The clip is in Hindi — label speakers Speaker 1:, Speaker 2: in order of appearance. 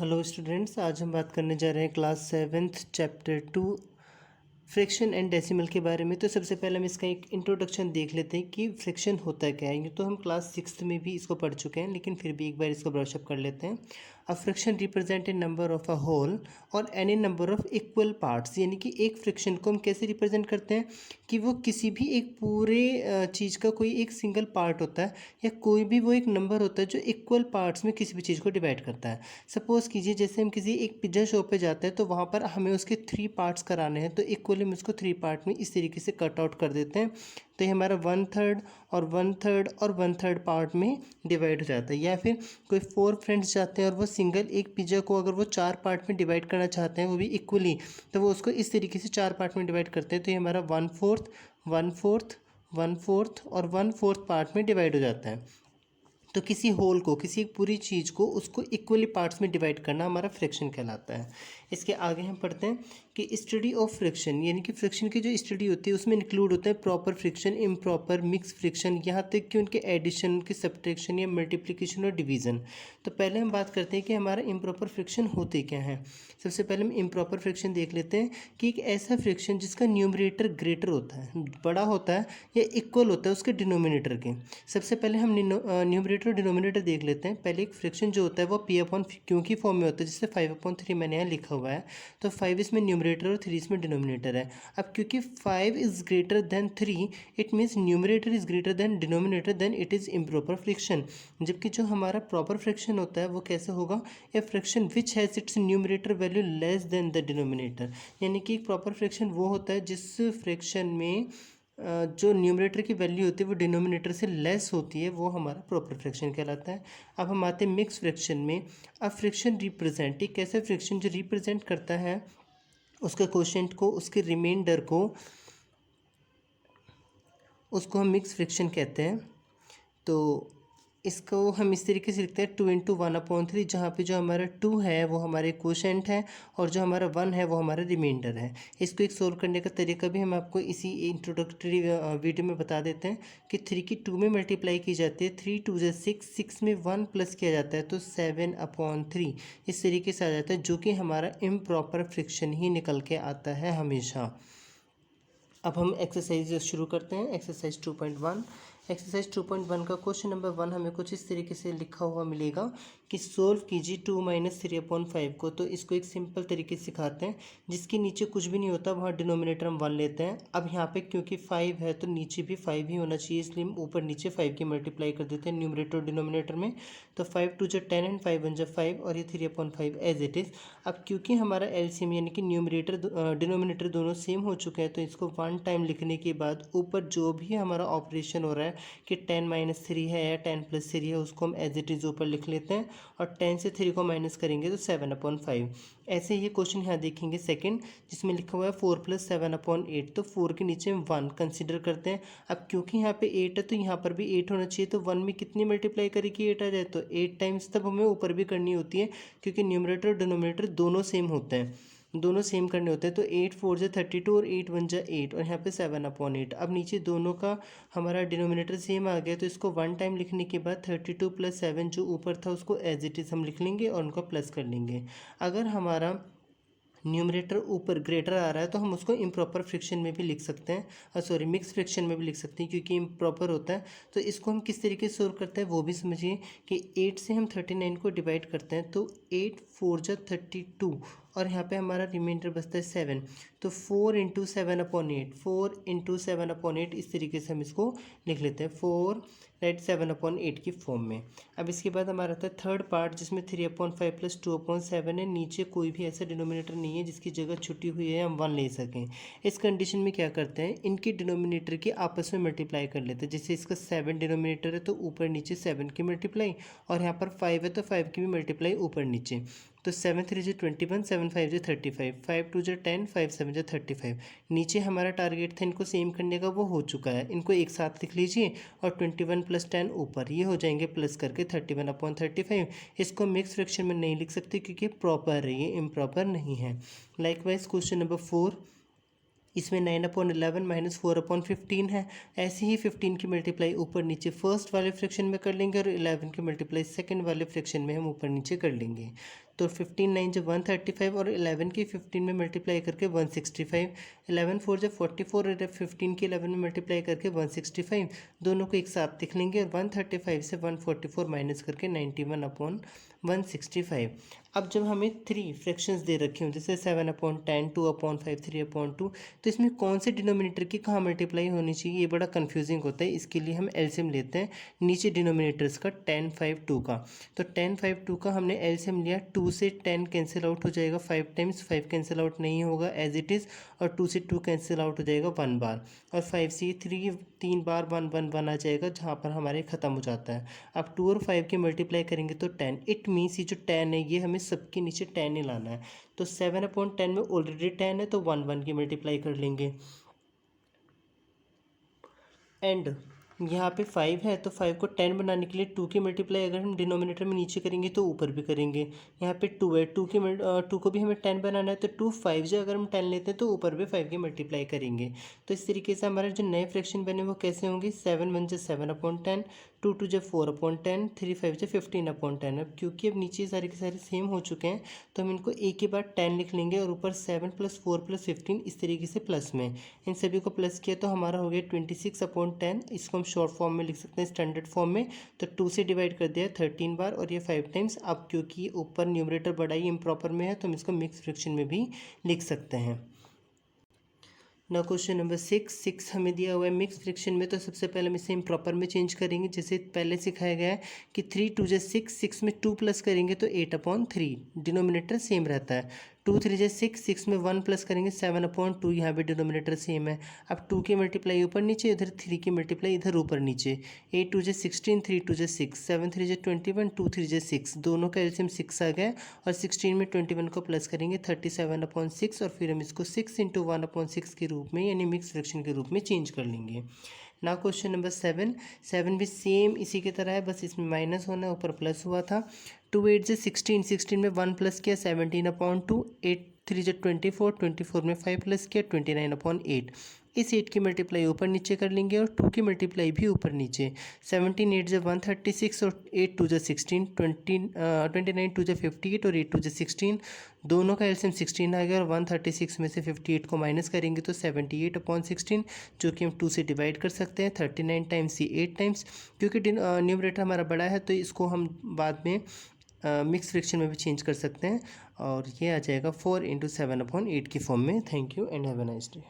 Speaker 1: हेलो स्टूडेंट्स, आज हम बात करने जा रहे हैं class seventh chapter 2 fraction and decimal के बारे में। तो सबसे पहले हम इसका एक इंट्रोडक्शन देख लेते हैं कि फ्रैक्शन होता क्या है। ये तो हम क्लास सिक्स्थ में भी इसको पढ़ चुके हैं, लेकिन फिर भी एक बार इसको ब्रशअप कर लेते हैं। A fraction represent a number of a whole और any number of equal parts. यानी कि एक फ्रैक्शन को हम कैसे रिप्रेजेंट करते हैं कि वो किसी भी एक पूरे चीज़ का कोई एक सिंगल पार्ट होता है या कोई भी वो एक नंबर होता है जो इक्वल पार्ट्स में किसी भी चीज़ को डिवाइड करता है। सपोज़ कीजिए जैसे हम किसी एक पिज्ज़ा शॉप पे जाते हैं तो वहाँ पर हमें उसके 3 पार्ट्स कराने हैं, तो इक्वली हम उसको 3 पार्ट में इस तरीके से कट आउट कर देते हैं। तो ये हमारा 1/3 और 1/3 और 1/3 पार्ट में डिवाइड हो जाता है। या फिर कोई 4 फ्रेंड्स जाते हैं और वो सिंगल एक पिज़्ज़ा को अगर वो 4 पार्ट में डिवाइड करना चाहते हैं वो भी इक्वली, तो वो उसको इस तरीके से 4 पार्ट में डिवाइड करते हैं। तो ये हमारा 1/4 1/4 1/4 और 1/4 पार्ट में डिवाइड हो जाता है। तो किसी होल को, किसी एक पूरी चीज़ को, उसको इक्वली पार्ट्स में डिवाइड करना हमारा फ्रैक्शन कहलाता है। इसके आगे हम पढ़ते हैं कि स्टडी ऑफ फ्रैक्शन, यानी कि फ्रैक्शन की जो स्टडी होती है उसमें इंक्लूड होता है proper fraction, improper, mix fraction, यहाँ तक कि उनके एडिशन, उनकी सब्ट्रैक्शन या मल्टीप्लिकेशन और डिवीज़न। तो पहले हम बात करते हैं कि हमारा इम्प्रॉपर फ्रैक्शन होते क्या हैं। सबसे पहले हम इम्प्रॉपर फ्रैक्शन देख लेते हैं कि एक ऐसा फ्रैक्शन जिसका न्यूमरेटर ग्रेटर होता है, बड़ा होता है या इक्वल होता है उसके डिनोमिनेटर के। सबसे पहले हम न्यूमरेटर और डिनोमिनेटर देख लेते हैं। पहले एक फ्रैक्शन जो होता है वो p/, क्योंकि फॉर्म में होता है, जिससे 5/3 मैंने यहाँ लिखा हुआ है। तो 5 इसमें न्यूमरेटर और 3 इसमें डिनोमिनेटर है। अब क्योंकि 5 is greater than 3, it means numerator is greater than denominator, then it is improper fraction. जबकि जो हमारा प्रॉपर फ्रैक्शन होता है वो कैसे होगा, a fraction which has its numerator value less than the denominator. यानी कि एक प्रॉपर फ्रैक्शन वो होता है जिस फ्रैक्शन में जो न्यूमरेटर की वैल्यू होती है वो डिनोमिनेटर से लेस होती है, वो हमारा प्रॉपर फ्रैक्शन कहलाता है। अब हम आते हैं मिक्स फ्रैक्शन में। अब फ्रैक्शन रिप्रेजेंट, एक ऐसा फ्रैक्शन जो रिप्रेजेंट करता है उसके कोशेंट को, उसके रिमाइंडर को, उसको हम मिक्स फ्रैक्शन कहते हैं। तो इसको हम इस तरीके से लिखते हैं 2 × 1/3, जहाँ पे जो हमारा 2 है वो हमारे कोशेंट है और जो हमारा 1 है वो हमारा रिमाइंडर है। इसको एक सोल्व करने का तरीका भी हम आपको इसी इंट्रोडक्टरी वीडियो में बता देते हैं कि 3 की 2 में मल्टीप्लाई की जाती है, 3 2 = 6, 6 में 1 प्लस किया जाता है तो 7/3 इस तरीके से आ जाता है, जो कि हमारा इम्प्रॉपर फ्रैक्शन ही निकल के आता है हमेशा। अब हम एक्सरसाइज शुरू करते हैं। एक्सरसाइज 2.1। एक्सरसाइज 2.1 का क्वेश्चन नंबर 1 हमें कुछ इस तरीके से लिखा हुआ मिलेगा कि सोल्व कीजिए 2 - 3/5 को। तो इसको एक सिंपल तरीके से सिखाते हैं, जिसके नीचे कुछ भी नहीं होता वहाँ डिनोमिनेटर हम 1 लेते हैं। अब यहाँ पे क्योंकि 5 है तो नीचे भी 5 ही होना चाहिए, इसलिए हम ऊपर नीचे 5 की मल्टीप्लाई कर देते हैं न्यूमरेटर और डिनोमिनेटर में। तो 5 2 = 10 एंड 5 1 = 5 और ये 3/5 एज इट इज़। अब क्योंकि हमारा एलसीएम यानी कि न्यूमरेटर डिनोमिनेटर दोनों सेम हो चुके हैं, तो इसको 1 टाइम लिखने के बाद ऊपर जो भी हमारा ऑपरेशन हो रहा है कि 10 - 3 है या 10 + 3 है, उसको हम एज इट इज़ ऊपर लिख लेते हैं और 10 से 3 को माइनस करेंगे तो 7/5। ऐसे ये क्वेश्चन यहाँ देखेंगे सेकंड, जिसमें लिखा हुआ है 4 + 7/8। तो 4 के नीचे हम 1 कंसिडर करते हैं। अब क्योंकि यहाँ पे 8 है तो यहाँ पर भी 8 होना चाहिए, तो 1 में कितनी मल्टीप्लाई करें कि 8 आ जाए, तो 8 टाइम्स तब हमें ऊपर भी करनी होती है, क्योंकि न्यूमरेटर और डिनोमिनेटर दोनों सेम होते हैं, दोनों सेम करने होते हैं। तो 8 4 = 32 और 8 1 = 8 और यहाँ पे 7/8। अब नीचे दोनों का हमारा डिनोमिनेटर सेम आ गया, तो इसको 1 टाइम लिखने के बाद 32 + 7 जो ऊपर था उसको एज इट इज़ हम लिख लेंगे और उनको प्लस कर लेंगे। अगर हमारा न्यूमरेटर ऊपर ग्रेटर आ रहा है तो हम उसको इम्प्रॉपर फ्रैक्शन में भी लिख सकते हैं, सॉरी मिक्स फ्रैक्शन में भी लिख सकते हैं, क्योंकि इम्प्रॉपर होता है। तो इसको हम किस तरीके से सोल्व करते हैं वो भी समझिए कि 8 से हम 39 को डिवाइड करते हैं, तो 8 4 = 32 और यहाँ पे हमारा रिमाइंडर बचता है 7। तो 4 × 7/8, 4 × 7/8 इस तरीके से हम इसको लिख लेते हैं, 4 राइट 7/8 की फॉर्म में। अब इसके बाद हमारा आता है थर्ड पार्ट, जिसमें 3/5 + 2/7 है। नीचे कोई भी ऐसा डिनोमिनेटर नहीं है जिसकी जगह छुट्टी हुई है हम 1 ले सकें। इस कंडीशन में क्या करते हैं, इनके डिनोमिनेटर की आपस में मल्टीप्लाई कर लेते हैं। जैसे इसका 7 डिनोमिनेटर है तो ऊपर नीचे 7 की मल्टीप्लाई, और यहाँ पर 5 है तो 5 की भी मल्टीप्लाई ऊपर नीचे। तो 7 3 = 21, 7 5 = 35, 5 2 = 10, 5 7 = 35। नीचे हमारा टारगेट था इनको सेम करने का, वो हो चुका है। इनको एक साथ लिख लीजिए और 21 + 10 ऊपर, ये हो जाएंगे प्लस करके 31/35। इसको मिक्स फ्रैक्शन में नहीं लिख सकते क्योंकि प्रॉपर है, ये इम्प्रॉपर नहीं है। लाइकवाइज क्वेश्चन नंबर 4, इसमें 9/11 - 4/15 है। ऐसे ही 15 की मल्टीप्लाई ऊपर नीचे फर्स्ट वाले फ्रैक्शन में कर लेंगे और 11 की मल्टीप्लाई सेकंड वाले फ्रैक्शन में हम ऊपर नीचे कर लेंगे। तो 15 9 जब 135 और 11 की 15 में मल्टीप्लाई करके 165, 11 4 जब 44 और 15 की 11 में मल्टीप्लाई करके 165, दोनों को एक साथ लिख लेंगे और 135 से 144 माइनस करके 91/165। अब जब हमें 3 फ्रैक्शंस दे रखे हों जैसे 7/10, 2/5, 3/2, तो इसमें कौन से डिनोमिनेटर की कहाँ मल्टीप्लाई होनी चाहिए, ये बड़ा कंफ्यूजिंग होता है। इसके लिए हम एलसीएम लेते हैं नीचे डिनोमिनेटर्स का 10 5 2 का। तो 10 5 2 का हमने एलसीएम लिया, 2 से 10 कैंसिल आउट हो जाएगा 5 टाइम्स, 5 कैंसिल आउट नहीं होगा एज इट इज़, और 2 से 2 कैंसिल आउट हो जाएगा 1 बार, और 5 से 3 बार 1 1 1 आ जाएगा जहाँ पर हमारे ख़त्म हो जाता है। अब 2 और 5 के मल्टीप्लाई करेंगे तो 10, इट मीन्स ये जो 10 है ये हमें सबके नीचे 10 ही लाना है। तो 7/10 में ऑलरेडी 10 है तो 1 1 की मल्टीप्लाई कर लेंगे। एंड यहाँ पे 5 है तो 5 को 10 बनाने के लिए 2 की मल्टीप्लाई अगर हम डिनोमिनेटर में नीचे करेंगे तो ऊपर भी करेंगे। यहाँ पे 2 है, 2 को भी हमें 10 बनाना है तो 2 5 जो अगर हम 10 लेते हैं तो ऊपर भी 5 की मल्टीप्लाई करेंगे। तो इस तरीके से हमारे जो नए फ्रैक्शन बने वो कैसे होंगे, 7 1 7/10, 2 2 4/10, 3 5 15/10। अब क्योंकि अब नीचे सारे के सारे सेम हो चुके हैं तो हम इनको एक ही बार 10 लिख लेंगे और ऊपर 7 + 4 + 15 इस तरीके से प्लस में, इन सभी को प्लस किया तो हमारा हो गया 26/10। इसको हम शॉर्ट फॉर्म में लिख सकते हैं स्टैंडर्ड फॉर्म में, तो 2 से डिवाइड कर दिया 13 बार और ये 5 टाइम्स। अब क्योंकि ऊपर न्यूमरेटर बड़ा ही इम्प्रॉपर में है तो हम इसको मिक्स फ्रैक्शन में भी लिख सकते हैं। ना क्वेश्चन नंबर 6 हमें दिया हुआ है मिक्स फ्रैक्शन में, तो सबसे पहले हम इसे इम्प्रॉपर में चेंज करेंगे जैसे पहले सिखाया गया है कि 3 2 6, 6 में 2 प्लस करेंगे तो 8/3, डिनोमिनेटर सेम रहता है। 2 3 6, 6 में 1 प्लस करेंगे 7/2, यहाँ पे डिनोमिनेटर सेम है। अब 2 की मल्टीप्लाई ऊपर नीचे, इधर 3 की मल्टीप्लाई इधर ऊपर नीचे। 8 2 16, 3 2 6, 7 3 21, 2 3 6, दोनों का एलसीएम 6 आ गया और 16 में 21 को प्लस करेंगे 37/6 और फिर हम इसको 6 × 1/6 के रूप में यानी मिक्स फ्रैक्शन के रूप में चेंज कर लेंगे। ना क्वेश्चन नंबर 7 भी सेम इसी की तरह है, बस इसमें माइनस होना है, ऊपर प्लस हुआ था। 2 8 से 16, 16 में 1 प्लस किया 17/2, 8 3 24, 24 में 5 प्लस किया 29/8। इस 8 की मल्टीप्लाई ऊपर नीचे कर लेंगे और 2 की मल्टीप्लाई भी ऊपर नीचे। 17 8 136 और 8 2 16, 29 2 58 और 8 2 16, दोनों का एलसीएम 16 आ गया और 136 में से 58 को माइनस करेंगे तो 78/16, जो कि हम 2 से डिवाइड कर सकते हैं। 39 टाइम्स ही 8 टाइम्स, क्योंकि न्यूमरेटर हमारा बड़ा है तो इसको हम बाद में मिक्स फ्रैक्शन में भी चेंज कर सकते हैं और ये आ जाएगा 4 × 7/8 की फॉर्म में। Thank you and have a nice day.